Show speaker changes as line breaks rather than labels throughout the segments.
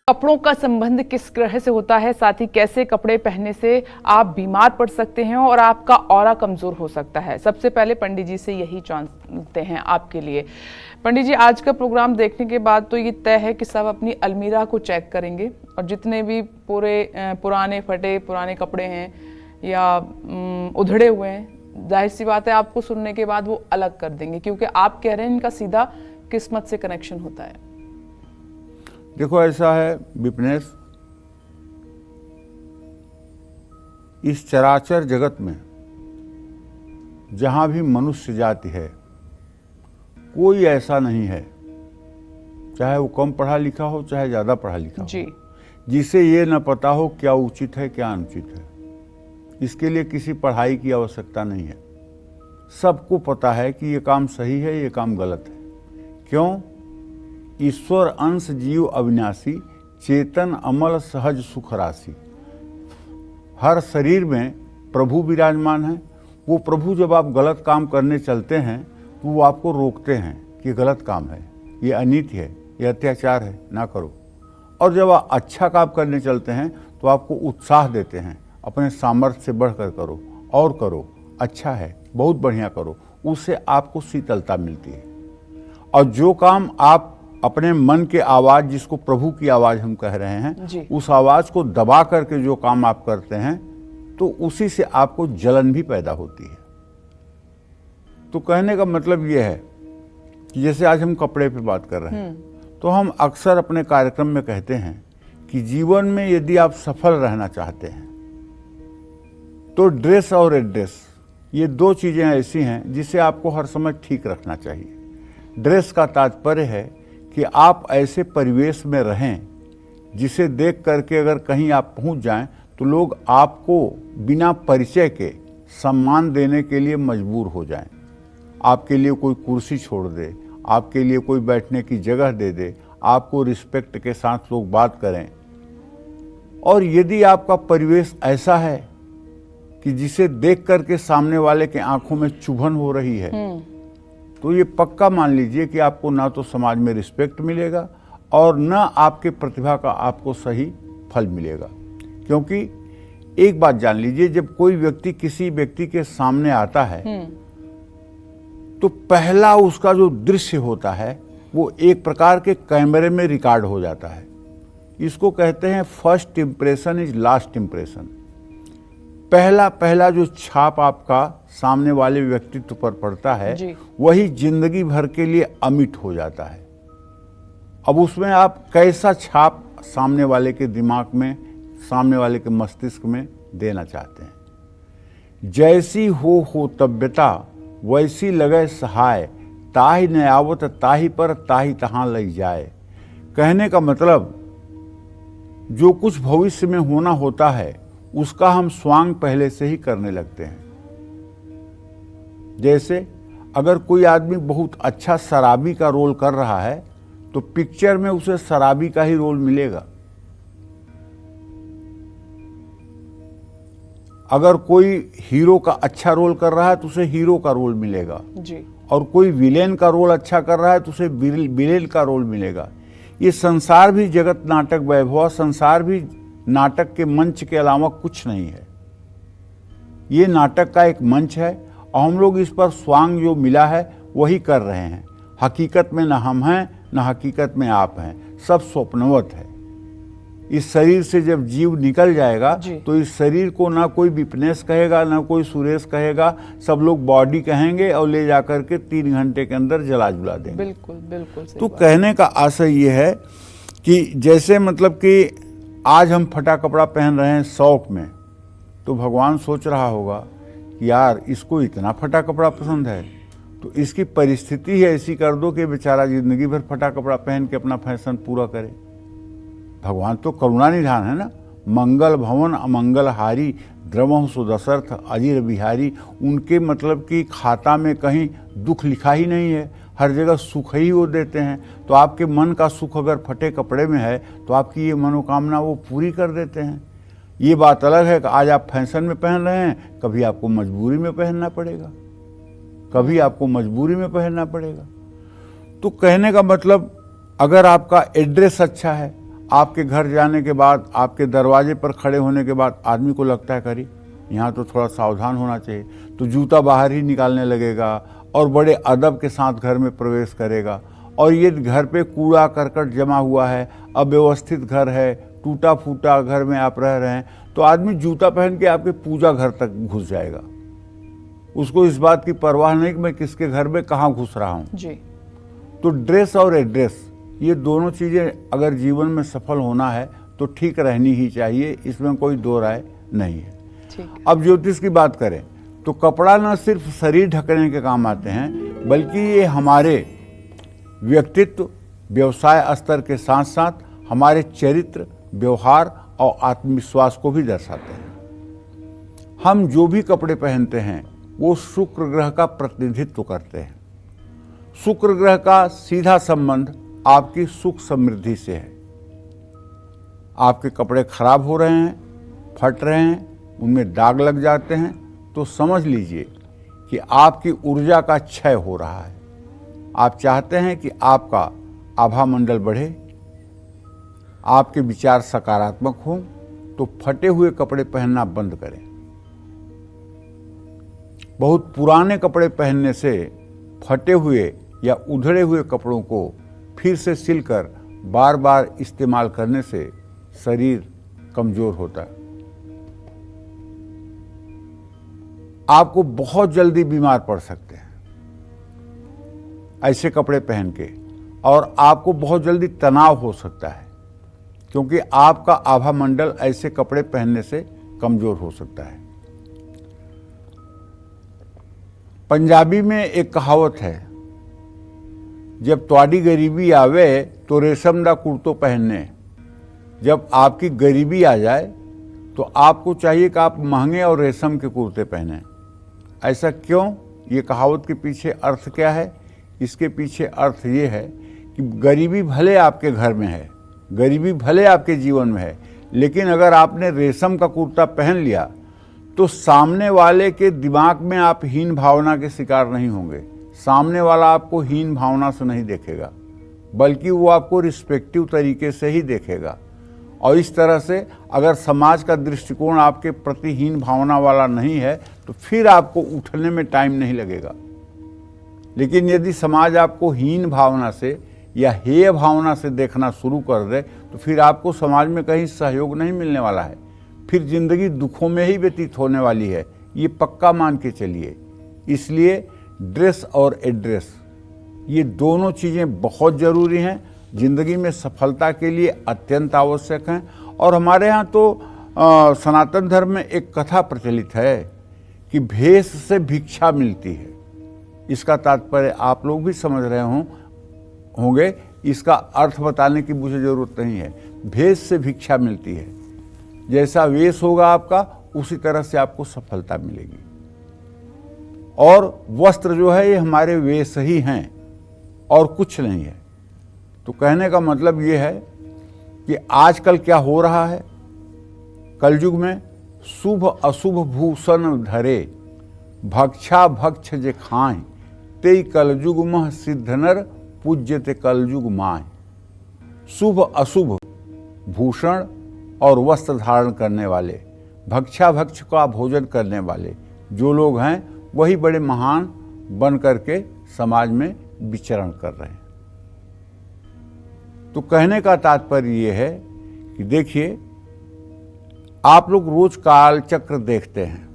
कपड़ों का संबंध किस ग्रह से होता है, साथ ही कैसे कपड़े पहनने से आप बीमार पड़ सकते हैं और आपका ऑरा कमजोर हो सकता है। सबसे पहले पंडित जी से यही जानते हैं आपके लिए। पंडित जी, आज का प्रोग्राम देखने के बाद तो ये तय है कि सब अपनी अलमीरा को चेक करेंगे और जितने भी पुराने फटे पुराने कपड़े हैं या उधड़े हुए हैं, जाहिर सी बात है आपको सुनने के बाद वो अलग कर देंगे, क्योंकि आप कह रहे हैं इनका सीधा किस्मत से कनेक्शन होता है।
देखो, ऐसा है विपनेश, इस चराचर जगत में जहां भी मनुष्य जाति है, कोई ऐसा नहीं है, चाहे वो कम पढ़ा लिखा हो चाहे ज्यादा पढ़ा लिखा हो, जिसे ये न पता हो क्या उचित है क्या अनुचित है। इसके लिए किसी पढ़ाई की आवश्यकता नहीं है। सबको पता है कि ये काम सही है, ये काम गलत है। क्यों? ईश्वर अंश जीव अविनाशी, चेतन अमल सहज सुख राशि। हर शरीर में प्रभु विराजमान है। वो प्रभु जब आप गलत काम करने चलते हैं तो वो आपको रोकते हैं कि गलत काम है, ये अनीति है, ये अत्याचार है, ना करो। और जब आप अच्छा काम करने चलते हैं तो आपको उत्साह देते हैं, अपने सामर्थ्य से बढ़कर करो और करो, अच्छा है, बहुत बढ़िया करो। उससे आपको शीतलता मिलती है। और जो काम आप अपने मन के आवाज, जिसको प्रभु की आवाज हम कह रहे हैं, उस आवाज को दबा करके जो काम आप करते हैं तो उसी से आपको जलन भी पैदा होती है। तो कहने का मतलब यह है कि जैसे आज हम कपड़े पे बात कर रहे हैं, तो हम अक्सर अपने कार्यक्रम में कहते हैं कि जीवन में यदि आप सफल रहना चाहते हैं तो ड्रेस और एड्रेस, ये दो चीजें ऐसी हैं जिसे आपको हर समय ठीक रखना चाहिए। ड्रेस का तात्पर्य है कि आप ऐसे परिवेश में रहें जिसे देख करके अगर कहीं आप पहुंच जाएं तो लोग आपको बिना परिचय के सम्मान देने के लिए मजबूर हो जाएं। आपके लिए कोई कुर्सी छोड़ दे, आपके लिए कोई बैठने की जगह दे दे, आपको रिस्पेक्ट के साथ लोग बात करें। और यदि आपका परिवेश ऐसा है कि जिसे देख करके सामने वाले के आंखों में चुभन हो रही है, तो ये पक्का मान लीजिए कि आपको ना तो समाज में रिस्पेक्ट मिलेगा और ना आपके प्रतिभा का आपको सही फल मिलेगा। क्योंकि एक बात जान लीजिए, जब कोई व्यक्ति किसी व्यक्ति के सामने आता है तो पहला उसका जो दृश्य होता है वो एक प्रकार के कैमरे में रिकॉर्ड हो जाता है। इसको कहते हैं first impression is last impression. पहला जो छाप आपका सामने वाले व्यक्तित्व पर पड़ता है वही जिंदगी भर के लिए अमिट हो जाता है। अब उसमें आप कैसा छाप सामने वाले के दिमाग में, सामने वाले के मस्तिष्क में देना चाहते हैं। जैसी हो तब्यता वैसी लगे सहाय, ताही न आवत ताही पर ताही तहां लग जाए। कहने का मतलब, जो कुछ भविष्य में होना होता है उसका हम स्वांग पहले से ही करने लगते हैं। जैसे अगर कोई आदमी बहुत अच्छा शराबी का रोल कर रहा है तो पिक्चर में उसे शराबी का ही रोल मिलेगा। अगर कोई हीरो का अच्छा रोल कर रहा है तो उसे हीरो का रोल मिलेगा जी। और कोई विलेन का रोल अच्छा कर रहा है तो उसे विलेन का रोल मिलेगा। ये संसार भी जगत नाटक वैभव, संसार भी नाटक के मंच के अलावा कुछ नहीं है। ये नाटक का एक मंच है और हम लोग इस पर स्वांग जो मिला है वही कर रहे हैं। हकीकत में न हम हैं न हकीकत में आप हैं, सब स्वप्नवत है। इस शरीर से जब जीव निकल जाएगा तो इस शरीर को ना कोई विपनेश कहेगा ना कोई सुरेश कहेगा, सब लोग बॉडी कहेंगे और ले जाकर के 3 घंटे के अंदर जला जुला देंगे।
बिल्कुल बिल्कुल।
तो कहने का आशय ये है कि जैसे मतलब कि आज हम फटा कपड़ा पहन रहे हैं शौक में, तो भगवान सोच रहा होगा कि यार इसको इतना फटा कपड़ा पसंद है तो इसकी परिस्थिति है ऐसी कर दो कि बेचारा जिंदगी भर फटा कपड़ा पहन के अपना फैशन पूरा करे। भगवान तो करुणा निधान है ना। मंगल भवन अमंगल हारी, द्रवह सुदशरथ अजीर बिहारी। उनके मतलब कि खाता में कहीं दुख लिखा ही नहीं है, हर जगह सुख ही वो देते हैं। तो आपके मन का सुख अगर फटे कपड़े में है तो आपकी ये मनोकामना वो पूरी कर देते हैं। ये बात अलग है कि आज आप फैशन में पहन रहे हैं, कभी आपको मजबूरी में पहनना पड़ेगा, कभी आपको मजबूरी में पहनना पड़ेगा। तो कहने का मतलब, अगर आपका एड्रेस अच्छा है, आपके घर जाने के बाद, आपके दरवाजे पर खड़े होने के बाद आदमी को लगता है करी यहाँ तो थोड़ा सावधान होना चाहिए, तो जूता बाहर ही निकालने लगेगा और बड़े अदब के साथ घर में प्रवेश करेगा। और ये घर पे कूड़ा करकट जमा हुआ है, अव्यवस्थित घर है, टूटा फूटा घर में आप रह रहे हैं, तो आदमी जूता पहन के आपके पूजा घर तक घुस जाएगा। उसको इस बात की परवाह नहीं कि मैं किसके घर में कहाँ घुस रहा हूँ
जी।
तो ड्रेस और एड्रेस, ये दोनों चीज़ें अगर जीवन में सफल होना है तो ठीक रहनी ही चाहिए, इसमें कोई दो राय नहीं है। अब ज्योतिष की बात करें तो कपड़ा न सिर्फ शरीर ढकने के काम आते हैं, बल्कि ये हमारे व्यक्तित्व, व्यवसाय स्तर के साथ साथ हमारे चरित्र, व्यवहार और आत्मविश्वास को भी दर्शाते हैं। हम जो भी कपड़े पहनते हैं वो शुक्र ग्रह का प्रतिनिधित्व करते हैं। शुक्र ग्रह का सीधा संबंध आपकी सुख समृद्धि से है। आपके कपड़े खराब हो रहे हैं, फट रहे हैं, उनमें दाग लग जाते हैं, तो समझ लीजिए कि आपकी ऊर्जा का क्षय हो रहा है। आप चाहते हैं कि आपका आभा मंडल बढ़े, आपके विचार सकारात्मक हों, तो फटे हुए कपड़े पहनना बंद करें। बहुत पुराने कपड़े पहनने से फटे हुए या उधड़े हुए कपड़ों को फिर से सिलकर बार बार इस्तेमाल करने से शरीर कमजोर होता है। आपको बहुत जल्दी बीमार पड़ सकते हैं ऐसे कपड़े पहन के, और आपको बहुत जल्दी तनाव हो सकता है, क्योंकि आपका आभा मंडल ऐसे कपड़े पहनने से कमजोर हो सकता है। पंजाबी में एक कहावत है, जब त्वाडी गरीबी आवे तो रेशम दा कुर्तो पहनने। जब आपकी गरीबी आ जाए तो आपको चाहिए कि आप महंगे और रेशम के कुर्ते पहने। ऐसा क्यों? ये कहावत के पीछे अर्थ क्या है? इसके पीछे अर्थ ये है कि गरीबी भले आपके घर में है, गरीबी भले आपके जीवन में है, लेकिन अगर आपने रेशम का कुर्ता पहन लिया तो सामने वाले के दिमाग में आप हीन भावना के शिकार नहीं होंगे। सामने वाला आपको हीन भावना से नहीं देखेगा, बल्कि वो आपको रिस्पेक्टिव तरीके से ही देखेगा। और इस तरह से अगर समाज का दृष्टिकोण आपके प्रति हीन भावना वाला नहीं है तो फिर आपको उठने में टाइम नहीं लगेगा। लेकिन यदि समाज आपको हीन भावना से या हेय भावना से देखना शुरू कर दे तो फिर आपको समाज में कहीं सहयोग नहीं मिलने वाला है, फिर जिंदगी दुखों में ही व्यतीत होने वाली है, ये पक्का मान के चलिए। इसलिए ड्रेस और एड्रेस, ये दोनों चीज़ें बहुत ज़रूरी हैं, जिंदगी में सफलता के लिए अत्यंत आवश्यक हैं। और हमारे यहाँ तो सनातन धर्म में एक कथा प्रचलित है कि भेष से भिक्षा मिलती है। इसका तात्पर्य आप लोग भी समझ रहे होंगे, इसका अर्थ बताने की मुझे ज़रूरत नहीं है। भेष से भिक्षा मिलती है, जैसा वेश होगा आपका उसी तरह से आपको सफलता मिलेगी। और वस्त्र जो है ये हमारे वेश ही हैं और कुछ नहीं है। तो कहने का मतलब ये है कि आजकल क्या हो रहा है, कलयुग में शुभ अशुभ भूषण धरे, भक्षा भक्ष जे खाएं, ते कलयुग मह सिद्ध नर पूज्यते कलयुग माय। शुभ अशुभ भूषण और वस्त्र धारण करने वाले, भक्षा भक्ष का भोजन करने वाले जो लोग हैं वही बड़े महान बन करके समाज में विचरण कर रहे हैं। तो कहने का तात्पर्य ये है कि देखिए, आप लोग रोज काल चक्र देखते हैं।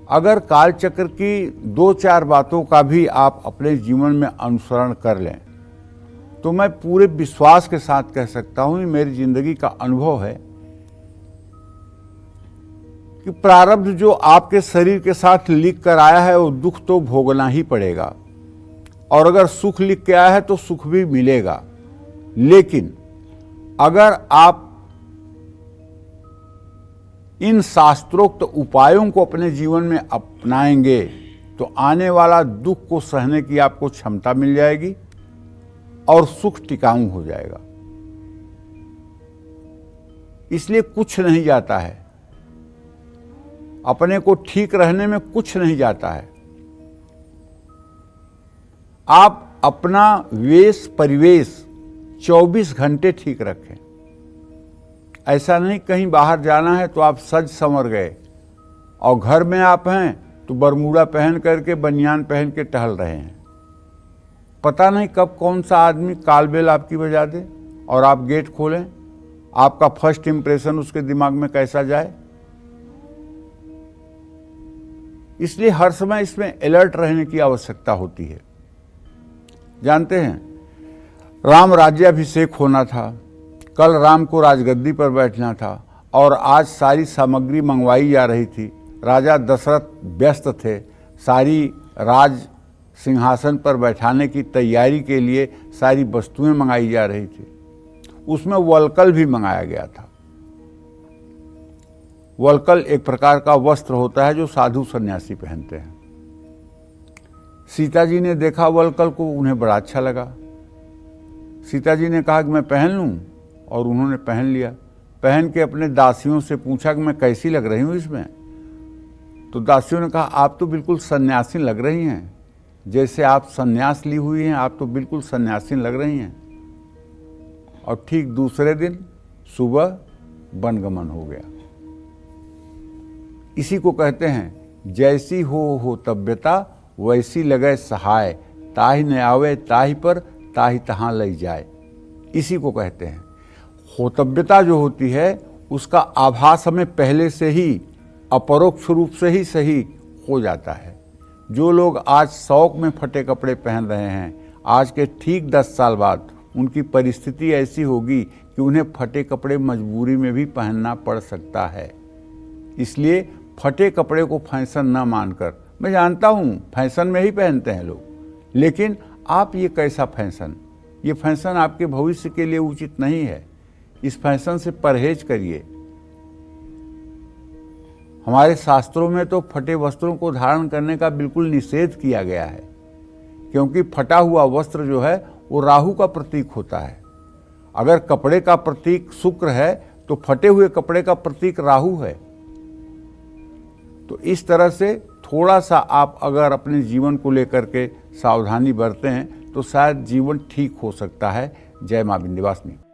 अगर काल चक्र की 2-4 बातों का भी आप अपने जीवन में अनुसरण कर लें तो मैं पूरे विश्वास के साथ कह सकता हूं, ये मेरी जिंदगी का अनुभव है कि प्रारब्ध जो आपके शरीर के साथ लिख कर आया है वो दुख तो भोगना ही पड़ेगा, और अगर सुख लिख के आया है तो सुख भी मिलेगा। लेकिन अगर आप इन शास्त्रोक्त उपायों को अपने जीवन में अपनाएंगे तो आने वाला दुख को सहने की आपको क्षमता मिल जाएगी और सुख टिकाऊ हो जाएगा। इसलिए कुछ नहीं जाता है, अपने को ठीक रहने में कुछ नहीं जाता है। आप अपना वेश परिवेश 24 घंटे ठीक रखें। ऐसा नहीं कहीं बाहर जाना है तो आप सज संवर गए और घर में आप हैं तो बरमूडा पहन करके बनियान पहन के टहल रहे हैं। पता नहीं कब कौन सा आदमी कालबेल आपकी बजा दे और आप गेट खोलें, आपका फर्स्ट इंप्रेशन उसके दिमाग में कैसा जाए। इसलिए हर समय इसमें अलर्ट रहने की आवश्यकता होती है। जानते हैं, राम राज्याभिषेक होना था, कल राम को राजगद्दी पर बैठना था और आज सारी सामग्री मंगवाई जा रही थी। राजा दशरथ व्यस्त थे, सारी राज सिंहासन पर बैठाने की तैयारी के लिए सारी वस्तुएं मंगाई जा रही थी। उसमें वलकल भी मंगाया गया था। वलकल एक प्रकार का वस्त्र होता है जो साधु सन्यासी पहनते हैं। सीता जी ने देखा वलकल को, उन्हें बड़ा अच्छा लगा। सीता जी ने कहा कि मैं पहन लूं, और उन्होंने पहन लिया। पहन के अपने दासियों से पूछा कि मैं कैसी लग रही हूं इसमें। तो दासियों ने कहा आप तो बिल्कुल सन्यासी लग रही हैं, जैसे आप सन्यास ली हुई हैं, आप तो बिल्कुल सन्यासी लग रही हैं। और ठीक दूसरे दिन सुबह वनगमन हो गया। इसी को कहते हैं जैसी हो तब्यता वैसी लगे सहाय, ताहि न आवे ताहि पर ताहि तहाँ लई जाए। इसी को कहते हैं होतव्यता जो होती है उसका आभास हमें पहले से ही अपरोक्ष रूप से ही सही हो जाता है। जो लोग आज शौक में फटे कपड़े पहन रहे हैं, आज के ठीक 10 साल बाद उनकी परिस्थिति ऐसी होगी कि उन्हें फटे कपड़े मजबूरी में भी पहनना पड़ सकता है। इसलिए फटे कपड़े को फैशन न मानकर, मैं जानता हूँ फैशन में ही पहनते हैं लोग, लेकिन आप ये कैसा फैशन, ये फैशन आपके भविष्य के लिए उचित नहीं है। इस फैशन से परहेज करिए। हमारे शास्त्रों में तो फटे वस्त्रों को धारण करने का बिल्कुल निषेध किया गया है, क्योंकि फटा हुआ वस्त्र जो है वो राहु का प्रतीक होता है। अगर कपड़े का प्रतीक शुक्र है तो फटे हुए कपड़े का प्रतीक राहु है। तो इस तरह से थोड़ा सा आप अगर अपने जीवन को लेकर के सावधानी बरतें तो शायद जीवन ठीक हो सकता है। जय मां विंध्यवासिनी।